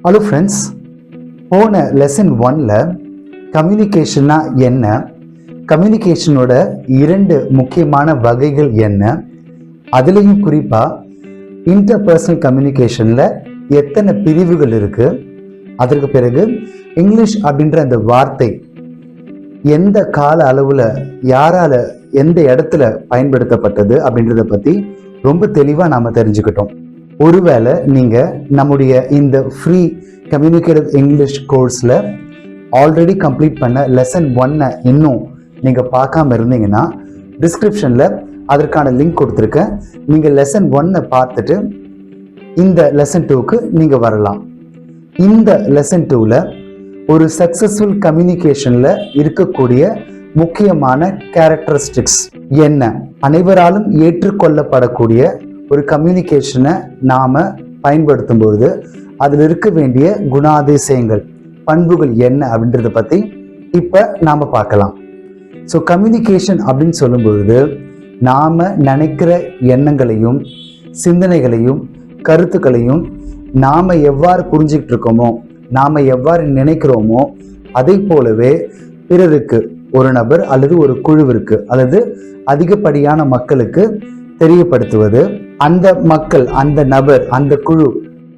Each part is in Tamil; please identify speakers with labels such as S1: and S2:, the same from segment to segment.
S1: ஹலோ ஃப்ரெண்ட்ஸ், போன லெசன் 1ல் கம்யூனிகேஷன்னா என்ன, கம்யூனிகேஷனோட 2 முக்கியமான வகைகள் என்ன, அதுலேயும் குறிப்பாக இன்டர்பர்சனல் கம்யூனிகேஷனில் எத்தனை பிரிவுகள் இருக்குது, அதற்கு பிறகு இங்கிலீஷ் அப்படின்ற அந்த வார்த்தை எந்த கால அளவில் யாரால் எந்த இடத்துல பயன்படுத்தப்பட்டது அப்படின்றத பற்றி ரொம்ப தெளிவாக நாம் தெரிஞ்சுக்கிட்டோம். ஒருவேளை நீங்கள் நம்முடைய இந்த ஃப்ரீ கம்யூனிகேட்டிவ் இங்கிலீஷ் கோர்ஸில் ஆல்ரெடி கம்ப்ளீட் பண்ண லெசன் 1 இன்னும் நீங்கள் பார்க்காம இருந்தீங்கன்னா டிஸ்கிரிப்ஷனில் அதற்கான லிங்க் கொடுத்துருக்கேன். நீங்கள் லெசன் 1 பார்த்துட்டு இந்த லெசன் 2க்கு நீங்கள் வரலாம். இந்த லெசன் 2ல் ஒரு சக்ஸஸ்ஃபுல் கம்யூனிகேஷனில் இருக்கக்கூடிய முக்கியமான கேரக்டரிஸ்டிக்ஸ் என்ன, அனைவராலும் ஏற்றுக்கொள்ளப்படக்கூடிய ஒரு கம்யூனிகேஷனை நாம் பயன்படுத்தும் பொழுது அதில் இருக்க வேண்டிய குணாதிசயங்கள், பண்புகள் என்ன அப்படின்றத பற்றி இப்போ நாம் பார்க்கலாம். ஸோ கம்யூனிகேஷன் அப்படின்னு சொல்லும் பொழுது நாம் நினைக்கிற எண்ணங்களையும் சிந்தனைகளையும் கருத்துக்களையும் நாம் எவ்வாறு புரிஞ்சுக்கிட்டு இருக்கோமோ, நாம் எவ்வாறு நினைக்கிறோமோ அதை போலவே பிறருக்கு, ஒரு நபர் அல்லது ஒரு குழுவிற்கு அல்லது அதிகப்படியான மக்களுக்கு தெரியப்படுத்துவது. அந்த மக்கள், அந்த நபர், அந்த குழு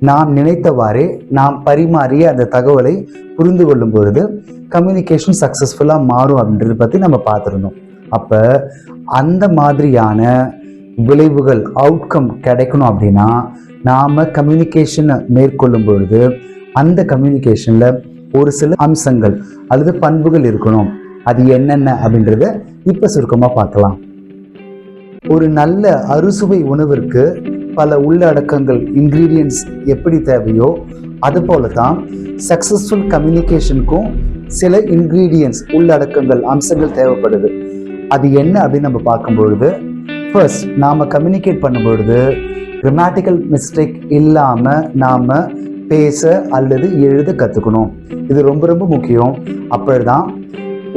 S1: நாம் நினைத்தவாறே நாம் பரிமாறிய அந்த தகவலை புரிந்து கொள்ளும் பொழுது கம்யூனிகேஷன் சக்ஸஸ்ஃபுல்லாக மாறும் அப்படின்றத பற்றி நம்ம பார்த்துருந்தோம். அப்போ அந்த மாதிரியான விளைவுகள், அவுட்கம் கிடைக்கணும் அப்படின்னா நாம் கம்யூனிகேஷனை மேற்கொள்ளும் பொழுது அந்த கம்யூனிகேஷனில் ஒரு சில அம்சங்கள் அல்லது பண்புகள் இருக்கணும். அது என்னென்ன அப்படின்றத இப்போ சுருக்கமாக பார்க்கலாம். ஒரு நல்ல அறுசுவை உணவிற்கு பல உள்ளடக்கங்கள், இன்க்ரீடியன்ட்ஸ் எப்படி தேவையோ அது போல தான் சக்ஸஸ்ஃபுல் கம்யூனிகேஷனுக்கும் சில இன்க்ரீடியன்ட்ஸ், உள்ளடக்கங்கள், அம்சங்கள் தேவைப்படுது. அது என்ன அப்படின்னு நம்ம பார்க்கும்பொழுது, ஃபர்ஸ்ட் நாம் கம்யூனிகேட் பண்ணும்பொழுது கிராமட்டிக்கல் மிஸ்டேக் இல்லாமல் நாம் பேச அல்லது எழுத கற்றுக்கணும். இது ரொம்ப ரொம்ப முக்கியம். அப்போதான்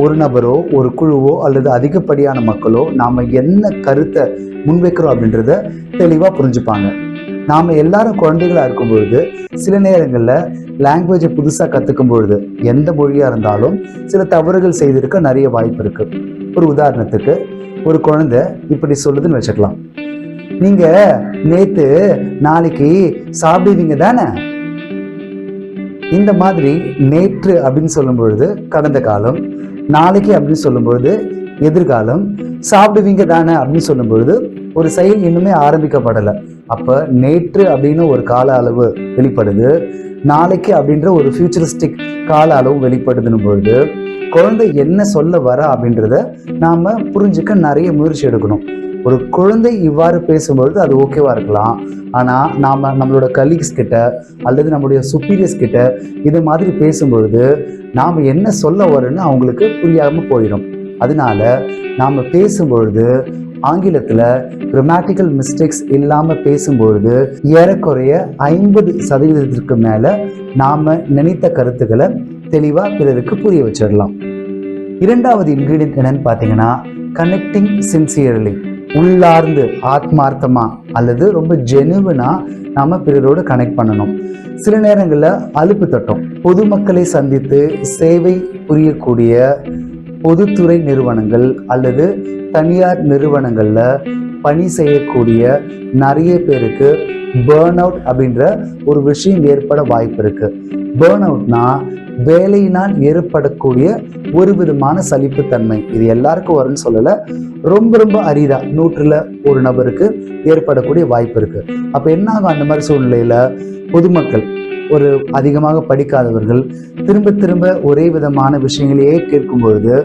S1: ஒரு நபரோ ஒரு குழுவோ அல்லது அதிகப்படியான மக்களோ நாம் என்ன கருத்தை முன்வைக்கிறோம் அப்படின்றத தெளிவாக புரிஞ்சுப்பாங்க. நாம் எல்லாரும் குழந்தைகளாக இருக்கும்பொழுது சில நேரங்களில் லாங்குவேஜை புதுசாக கற்றுக்கும் பொழுது எந்த மொழியாக இருந்தாலும் சில தவறுகள் செய்திருக்க நிறைய வாய்ப்பு இருக்குது. ஒரு உதாரணத்துக்கு ஒரு குழந்தை இப்படி சொல்லுதுன்னு வச்சுக்கலாம், நீங்கள் நேற்று நாளைக்கு சாப்பிடுவீங்க தானே. இந்த மாதிரி நேற்று அப்படின்னு சொல்லும் பொழுது கடந்த காலம், நாளைக்கு அப்படின்னு சொல்லும் பொழுது எதிர்காலம், சாப்பிடுவீங்க தானே அப்படின்னு சொல்லும் பொழுது ஒரு செயல் இன்னுமே ஆரம்பிக்கப்படலை. அப்போ நேற்று அப்படின்னு ஒரு கால அளவு வெளிப்படுது, நாளைக்கு அப்படின்ற ஒரு ஃபியூச்சரிஸ்டிக் கால அளவு வெளிப்படுதுன்னு பொழுது குழந்தை என்ன சொல்ல வர அப்படின்றத நாம் புரிஞ்சுக்க நிறைய முயற்சி எடுக்கணும். ஒரு குழந்தை இவ்வாறு பேசும்பொழுது அது ஓகேவா இருக்கலாம். ஆனால் நாம் நம்மளோட கலீக்ஸ் கிட்ட அல்லது நம்மளுடைய சுப்பீரியர்ஸ் கிட்ட இது மாதிரி பேசும்பொழுது நாம் என்ன சொல்ல வரோன்னு அவங்களுக்கு புரியாமல் போயிடும். அதனால நாம் பேசும்பொழுது ஆங்கிலத்தில் கிராமட்டிக்கல் மிஸ்டேக்ஸ் இல்லாமல் பேசும்பொழுது ஏறக்குறைய 50% மேலே நாம் நினைத்த கருத்துக்களை தெளிவாக பிறருக்கு புரிய வச்சிடலாம். இரண்டாவது இன்க்ரீடியன்ட் என்னன்னு பார்த்தீங்கன்னா கனெக்டிங் சின்சியர்லி, உள்ளார்ந்து ஆத்மார்த்தமா அல்லது ரொம்ப ஜெனுவனா நாம பிறரோடு கனெக்ட் பண்ணணும். சில நேரங்களில் அலுப்பு தட்டும். பொதுமக்களை சந்தித்து சேவை புரியக்கூடிய பொதுத்துறை நிறுவனங்கள் அல்லது தனியார் நிறுவனங்களில் பணி செய்யக்கூடிய நிறைய பேருக்கு பேர்ன் அவுட் அப்படின்ற ஒரு விஷயம் ஏற்பட வாய்ப்பு இருக்கு. பேர்ன் அவுட்னா வேலையினால் ஏற்படக்கூடிய ஒரு விதமான சலிப்புத்தன்மை. இது எல்லாருக்கும் வரும்னு சொல்லலை, ரொம்ப ரொம்ப அரிதா 100ல் ஒரு நபருக்கு ஏற்படக்கூடிய வாய்ப்பு இருக்கு. அப்போ என்ன ஆகும், அந்த மாதிரி சூழ்நிலையில பொதுமக்கள், ஒரு அதிகமாக படிக்காதவர்கள் திரும்ப திரும்ப ஒரே விதமான விஷயங்களையே கேட்கும் பொழுது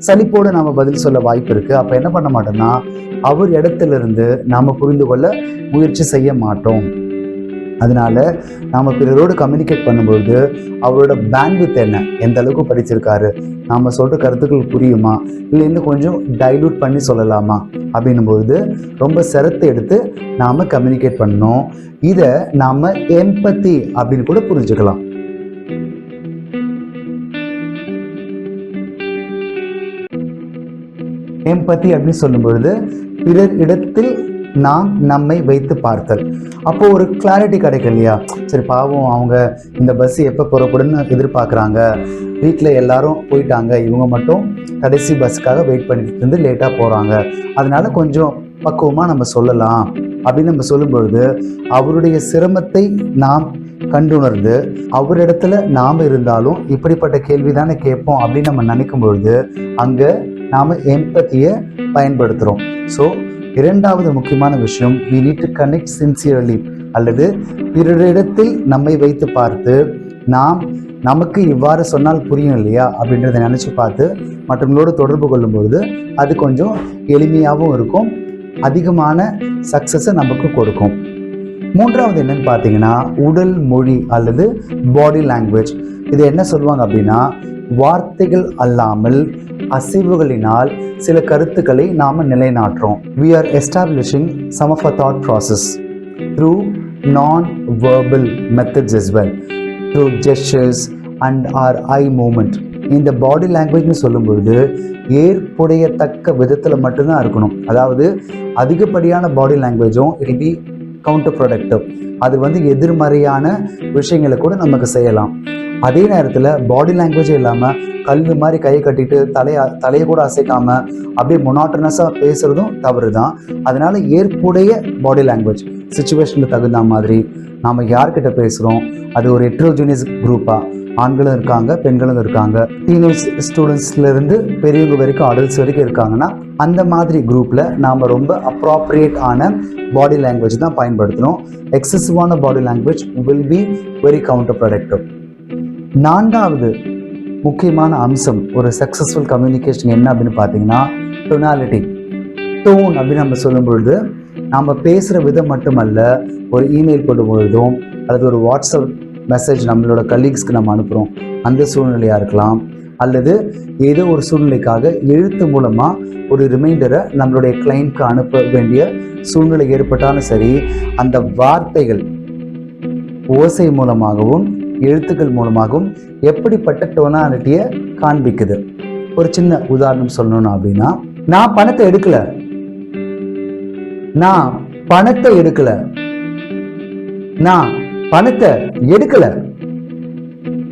S1: சலிப்போடு நாம் பதில் சொல்ல வாய்ப்பு இருக்கு. அப்போ என்ன பண்ண மாட்டோம்னா அவர் இடத்திலிருந்து நாம் புரிந்து கொள்ள முயற்சி செய்ய மாட்டோம். அதனால நாம் பிறரோடு கம்யூனிகேட் பண்ணும்பொழுது அவரோட பேண்ட்வித் என்ன, எந்த அளவுக்கு படிச்சிருக்காரு, நாம் சொல்கிற கருத்துக்கள் புரியுமா, இல்லை இன்னும் கொஞ்சம் டைலூட் பண்ணி சொல்லலாமா அப்படின்னும் பொழுது ரொம்ப சிரத்தை எடுத்து நாம் கம்யூனிகேட் பண்ணணும். இதை நாம் எம்பத்தி அப்படின்னு கூட புரிஞ்சுக்கலாம். எம்பத்தி அப்படின்னு சொல்லும் பொழுது பிறர் இடத்தில் நாம் நம்மை வைத்து பார்த்தல். அப்போ ஒரு கிளாரிட்டி கிடைக்கும் இல்லையா? சரி, பாவம் அவங்க இந்த பஸ் எப்போ புறப்படுன்னு எதிர்பார்க்குறாங்க, வீட்டில் எல்லாரும் போயிட்டாங்க, இவங்க மட்டும் கடைசி பஸ்ஸுக்காக வெயிட் பண்ணிட்டு இருந்து லேட்டாக போகிறாங்க, அதனால கொஞ்சம் பக்குவமாக நம்ம சொல்லலாம் அப்படின்னு நம்ம சொல்லும் பொழுது அவருடைய சிரமத்தை நாம் கண்டுணர்ந்து அவரிடத்துல நாம் இருந்தாலும் இப்படிப்பட்ட கேள்வி தானே கேட்போம் அப்படின்னு நம்ம நினைக்கும் பொழுது அங்கே நாம் எம்பத்தியை பயன்படுத்துகிறோம். ஸோ இரண்டாவது முக்கியமான விஷயம், we need to connect sincerely, அல்லது பிறரிடத்தில் நம்மை வைத்து பார்த்து நமக்கு இவ்வாறு சொன்னால் புரியும் இல்லையா அப்படின்றத நினச்சி பார்த்து மற்றவங்களோடு தொடர்பு கொள்ளும்பொழுது அது கொஞ்சம் எளிமையாகவும் இருக்கும், அதிகமான சக்ஸஸை நமக்கு கொடுக்கும். மூன்றாவது என்னன்னு பார்த்தீங்கன்னா உடல் மொழி அல்லது பாடி லாங்குவேஜ். இது என்ன சொல்லுவாங்க அப்படின்னா, வார்த்தைகள் அல்லாமல் அசைவுகளினால் சில கருத்துக்களை நாம் நிலைநாட்டுறோம். We are establishing some of our thought process through non-verbal methods as well, through gestures and our eye movement. இந்த பாடி லாங்குவேஜ்னு சொல்லும்பொழுது ஏற்புடையத்தக்க விதத்தில் மட்டும்தான் இருக்கணும். அதாவது அதிகப்படியான பாடி லாங்குவேஜும் இட் பி கவுண்டர் ப்ரொடக்டிவ், அது எதிர்மறையான விஷயங்களை கூட நமக்கு செய்யலாம். அதே நேரத்தில் பாடி லாங்குவேஜே இல்லாமல் கல் மாதிரி கையை கட்டிட்டு தலையை கூட அசைக்காமல் அப்படியே மொனாட்டனஸாக பேசுகிறதும் தவறு தான். அதனால் ஏற்புடைய பாடி லாங்குவேஜ் சிச்சுவேஷனுக்கு தகுந்த மாதிரி நாம் யார்கிட்ட பேசுகிறோம், அது ஒரு ஹெட்ரோஜினியஸ் குரூப்பாக, ஆண்களும் இருக்காங்க பெண்களும் இருக்காங்க, டீனேஜ் ஸ்டூடெண்ட்ஸ்லேருந்து பெரியவங்க வரைக்கும் அடல்ட்ஸ் வரைக்கும் இருக்காங்கன்னா அந்த மாதிரி குரூப்பில் நாம் ரொம்ப அப்ராப்ரியேட் ஆன பாடி லாங்குவேஜ் தான் பயன்படுத்தணும். எக்ஸசிவான body language will be very counterproductive. நான்காவது முக்கியமான அம்சம் ஒரு சக்ஸஸ்ஃபுல் கம்யூனிகேஷன் என்ன அப்படின்னு பார்த்தீங்கன்னா டொனாலிட்டி. டோன் அப்படின்னு நம்ம சொல்லும் பொழுது நாம் பேசுகிற விதம் மட்டுமல்ல, ஒரு இமெயில் போடும் பொழுதும் அல்லது ஒரு வாட்ஸ்அப் மெசேஜ் நம்மளோட கலீக்ஸ்க்கு நம்ம அனுப்புகிறோம் அந்த சூழ்நிலையாக இருக்கலாம், அல்லது ஏதோ ஒரு சூழ்நிலைக்காக எழுத்து மூலமாக ஒரு ரிமைண்டரை நம்மளுடைய கிளைண்ட்க்கு அனுப்ப வேண்டிய சூழ்நிலை ஏற்பட்டாலும் சரி, அந்த வார்த்தைகள் ஓசை மூலமாகவும் எழுத்துக்கள் மூலமாகவும் எப்படிப்பட்ட டோனாலிட்டியை காண்பிக்குது. ஒரு சின்ன உதாரணம் சொல்லணும் அப்படின்னா, நான் பணத்தை எடுக்கல, நான் பணத்தை எடுக்கல, நான் பணத்தை எடுக்கல.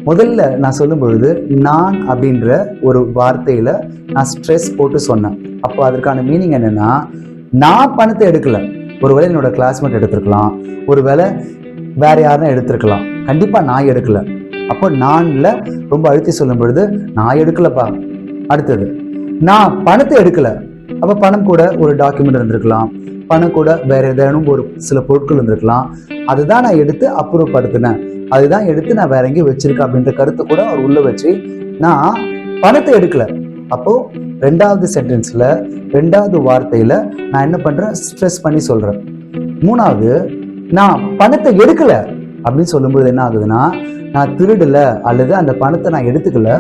S1: முதல்ல நான் சொல்லும் பொழுது நான் அப்படின்ற ஒரு வார்த்தையில நான் ஸ்ட்ரெஸ் போட்டு சொன்னேன். அப்போ அதற்கான மீனிங் என்னன்னா, நான் பணத்தை எடுக்கல. ஒருவேளை என்னோட கிளாஸ்மேட் எடுத்திருக்கலாம், ஒருவேளை வேற யாரும் எடுத்திருக்கலாம், கண்டிப்பா நான் எடுக்கல. அப்போ நான்ல ரொம்ப அழுத்தி சொல்லும் பொழுது நான் எடுக்கலப்பா. அடுத்தது நான் பணத்தை எடுக்கல. அப்போ பணம் கூட ஒரு டாக்குமெண்ட் இருந்திருக்கலாம், பணம் கூட வேற ஏதேனும் ஒரு சில பொருட்கள் இருந்திருக்கலாம், அதுதான் நான் எடுத்து அப்புறப்படுத்தினேன், அதுதான் எடுத்து நான் வேற எங்கேயும் வச்சிருக்கேன் அப்படின்ற கருத்து கூட அவர் உள்ள வச்சு நான் பணத்தை எடுக்கல. அப்போ ரெண்டாவது சென்டென்ஸ்ல ரெண்டாவது வார்த்தையில நான் என்ன பண்றேன், ஸ்ட்ரெஸ் பண்ணி சொல்றேன். மூணாவது நான் பணத்தை எடுக்கல அப்படின்னு சொல்லும்போது என்ன ஆகுதுன்னா, நான் திருடல அல்லது அந்த பணத்தை நான் எடுத்துக்கல,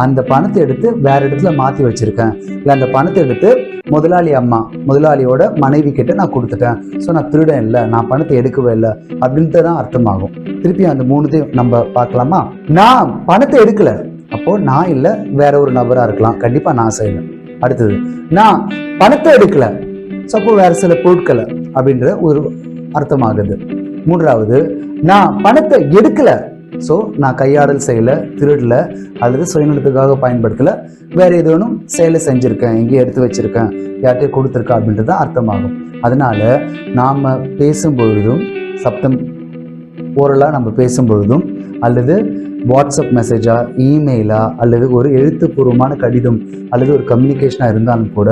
S1: அந்த பணத்தை எடுத்து வேற இடத்துல மாற்றி வச்சிருக்கேன், இல்லை அந்த பணத்தை எடுத்து முதலாளியோட மனைவி கிட்ட நான் கொடுத்துட்டேன், ஸோ நான் திருடன் இல்லை, நான் பணத்தை எடுக்கவே இல்லை அப்படின்ட்டு தான் அர்த்தமாகும். திருப்பி அந்த மூணுத்தையும் நம்ம பார்க்கலாமா? நான் பணத்தை எடுக்கல, அப்போ நான் இல்லை வேற ஒரு நபராக இருக்கலாம், கண்டிப்பா நான் செய்யல. அடுத்தது நான் பணத்தை எடுக்கல, ஸோ அப்போ வேற சில பொருட்களை அப்படின்ற ஒரு அர்த்தமாகுது. மூன்றாவது நான் பணத்தை எடுக்கல, ஸோ நான் கையாடல் செய்யல, திருடல அல்லது சுயநலத்துக்காக பயன்படுத்தல, வேற ஏதோனும் செயலை செஞ்சிருக்கேன், எங்கேயும் எடுத்து வச்சிருக்கேன், யார்கிட்டயும் கொடுத்துருக்கேன் அப்படின்றது அர்த்தமாகும். அதனால நாம பேசும்பொழுதும் சப்தம் ஓரலாக நம்ம பேசும்பொழுதும் அல்லது வாட்ஸ்அப் மெசேஜா இமெயிலா அல்லது ஒரு எழுத்துப்பூர்வமான கடிதம் அல்லது ஒரு கம்யூனிகேஷனாக இருந்தாலும் கூட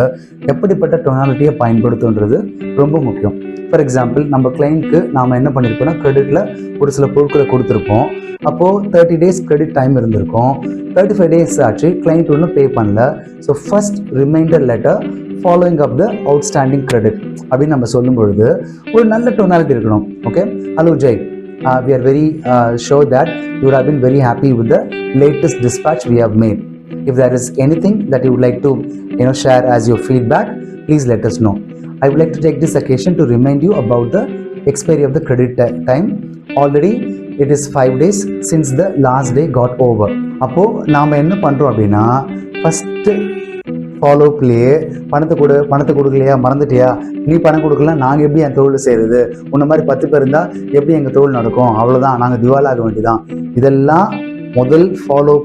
S1: எப்படிப்பட்ட டொனாலிட்டியை பயன்படுத்துன்றது ரொம்ப முக்கியம். ஃபார் எக்ஸாம்பிள், நம்ம கிளைண்ட்க்கு நாம் என்ன பண்ணியிருப்போம்னா கிரெடிட்டில் ஒரு சில பொருட்களை கொடுத்துருப்போம். அப்போது 30 days கிரெடிட் டைம் இருந்திருக்கும், 35 days ஆச்சு, கிளைண்ட் ஒன்றும் பே பண்ணல. So first reminder letter following up the outstanding credit அப்படின்னு நம்ம சொல்லும் பொழுது ஒரு நல்ல டொனாலிட்டி இருக்கணும். Okay, hello Jai, we are very sure that you have been very happy with the latest dispatch we have made. If there is anything that you would like to share as your feedback, please let us know. I would like to take this occasion to remind you about the expiry of the credit time. Already it is 5 days since the last day got over. அப்போ நாம என்ன பண்றோம் அப்படின்னா, first ஃபாலோப்லேயே பணத்தை கொடுக்கலையா, மறந்துட்டியா, நீ பணம் கொடுக்கலாம், நாங்கள் எப்படி என் தொழில் செய்கிறது, உன்ன மாதிரி 10 பேர் இருந்தால் எப்படி எங்கள் தொழில் நடக்கும், அவ்வளோதான், நாங்கள் திவாலாக வேண்டியதான். இதெல்லாம் முதல் ஃபாலோ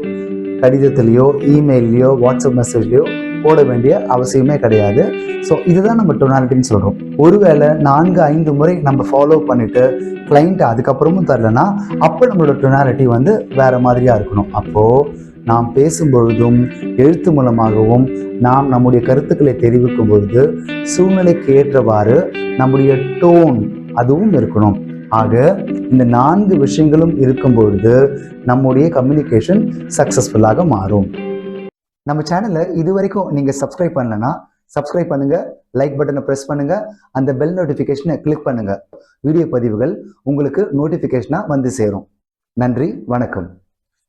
S1: கடிதத்துலேயோ இமெயிலையோ வாட்ஸ்அப் மெசேஜ்லையோ போட வேண்டிய அவசியமே கிடையாது. ஸோ இதுதான் நம்ம டொனாலிட்டின்னு சொல்கிறோம். ஒருவேளை 4-5 முறை நம்ம ஃபாலோ பண்ணிவிட்டு கிளைண்ட்டை அதுக்கப்புறமும் தரலன்னா அப்போ நம்மளோட டொனாலிட்டி வந்து வேறு மாதிரியாக இருக்கணும். அப்போது நாம் பேசும்பொழுதும் எழுத்து மூலமாகவும் நாம் நம்முடைய கருத்துக்களை தெரிவிக்கும் பொழுது சூழ்நிலைக்கு ஏற்றவாறு நம்முடைய டோன் அதுவும் இருக்கணும். ஆக இந்த 4 விஷயங்களும் இருக்கும் பொழுது நம்முடைய கம்யூனிகேஷன் சக்ஸஸ்ஃபுல்லாக மாறும். நம்ம சேனலை இது வரைக்கும் நீங்கள் சப்ஸ்கிரைப் பண்ணலன்னா சப்ஸ்கிரைப் பண்ணுங்க, லைக் பட்டனை ப்ரெஸ் பண்ணுங்க, அந்த பெல் நோட்டிஃபிகேஷனை கிளிக் பண்ணுங்க. வீடியோ பதிவுகள் உங்களுக்கு நோட்டிஃபிகேஷனாக வந்து சேரும். நன்றி, வணக்கம்.